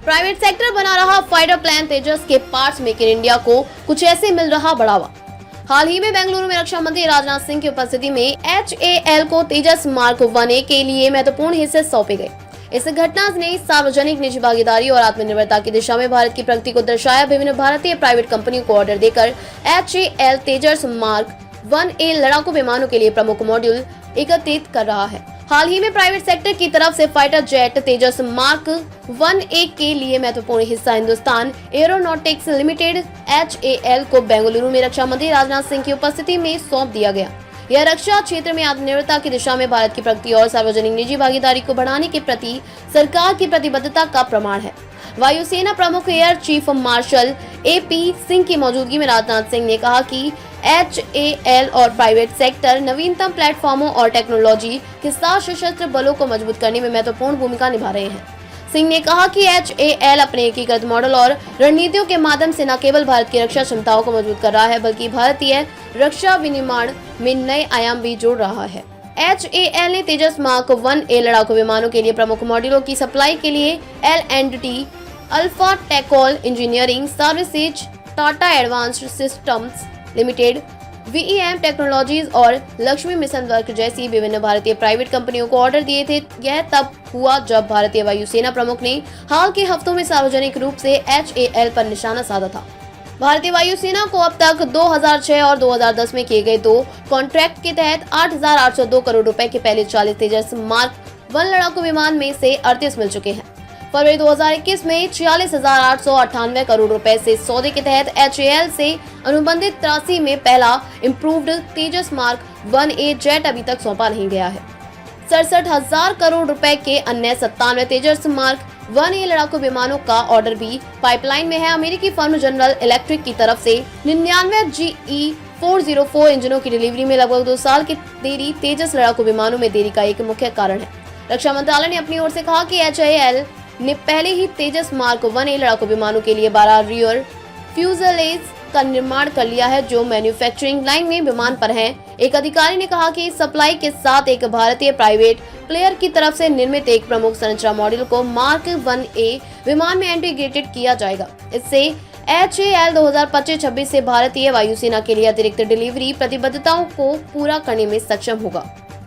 Private sector बना रहा fighter plane तेजस के पार्ट्स मेक इन इंडिया को कुछ ऐसे मिल रहा बढ़ावा। हाल ही में बेंगलुरु में रक्षा मंत्री राजनाथ सिंह की उपस्थिति में HAL को तेजस मार्क 1A के लिए महत्वपूर्ण हिस्से सौंपे गए। इस घटना ने सार्वजनिक निजी भागीदारी और आत्मनिर्भरता की दिशा में भारत की प्रगति को दर्शाया। विभिन्न भारतीय प्राइवेट कंपनियों को ऑर्डर देकर HAL तेजस मार्क 1A लड़ाकू विमानों के लिए प्रमुख मॉड्यूल एकत्रित कर रहा है। हाल ही में प्राइवेट सेक्टर की तरफ से फाइटर जेट तेजस मार्क 1A के लिए महत्वपूर्ण हिस्सा हिंदुस्तान एरोनॉटिक्स लिमिटेड HAL को बेंगलुरु में रक्षा मंत्री राजनाथ सिंह की उपस्थिति में सौंप दिया गया। यह रक्षा क्षेत्र में आत्मनिर्भरता की दिशा में भारत की प्रगति और सार्वजनिक निजी भागीदारी को बढ़ाने के प्रति सरकार की प्रतिबद्धता का प्रमाण है। वायुसेना प्रमुख air chief marshal AP Singh की मौजूदगी में राजनाथ सिंह ने कहा कि HAL और प्राइवेट सेक्टर नवीनतम प्लेटफॉर्मों और टेक्नोलॉजी के साथ सशस्त्र बलों को मजबूत करने में महत्वपूर्ण भूमिका निभा रहे हैं। सिंह ने कहा कि HAL अपने एकीकृत मॉडल और रणनीतियों के माध्यम से न केवल भारत की रक्षा क्षमताओं को मजबूत कर रहा है, बल्कि भारतीय रक्षा विनिर्माण में नए आयाम भी जोड़ रहा है। HAL ने तेजस मार्क 1A लड़ाकू विमानों के लिए प्रमुख मॉड्यूलों की सप्लाई के लिए L&T, Alpha Tocol engineering services, Tata advanced systems limited, VEM technologies और लक्ष्मी मिशन वर्क जैसी विभिन्न भारतीय प्राइवेट कंपनियों को ऑर्डर दिए थे। यह तब हुआ जब भारतीय वायुसेना प्रमुख ने हाल के हफ्तों में सार्वजनिक रूप से HAL पर निशाना साधा था। भारतीय वायुसेना को अब तक 2006 और 2010 में किए गए 2 कॉन्ट्रैक्ट के तहत 8,802 करोड़ रुपए के पहले 40 तेजस मार्क 1 लड़ाकू विमान में से 38 मिल चुके हैं। फरवरी 2021 में 46,898 करोड़ रुपए से सौदे के तहत HAL से अनुबंधित 83 में पहला इम्प्रूव्ड तेजस मार्क 1A जेट अभी तक सौंपा नहीं गया है। 67,000 करोड़ रुपए के अन्य 97 तेजस मार्क 1A लड़ाकू विमानों का ऑर्डर भी पाइपलाइन में है। अमेरिकी फर्म जनरल इलेक्ट्रिक की तरफ से 99 GE404 इंजनों की डिलीवरी में लगभग 2 साल की देरी तेजस लड़ाकू विमानों में देरी का एक मुख्य कारण है। रक्षा मंत्रालय ने अपनी ओर से कहा कि HAL ने पहले ही तेजस मार्क 1A लड़ाकू विमानों के लिए 12 रियर फ्यूजलेज का निर्माण कर लिया है, जो मैन्युफैक्चरिंग लाइन में विमान पर हैं। एक अधिकारी ने कहा कि इस सप्लाई के साथ एक भारतीय प्राइवेट प्लेयर की तरफ से निर्मित एक प्रमुख संरचना मॉड्यूल को मार्क 1A विमान में इंटीग्रेटेड किया जाएगा। इससे HAL 2025-26 से भारतीय वायुसेना के लिए अतिरिक्त डिलीवरी प्रतिबद्धताओं को पूरा करने में सक्षम होगा।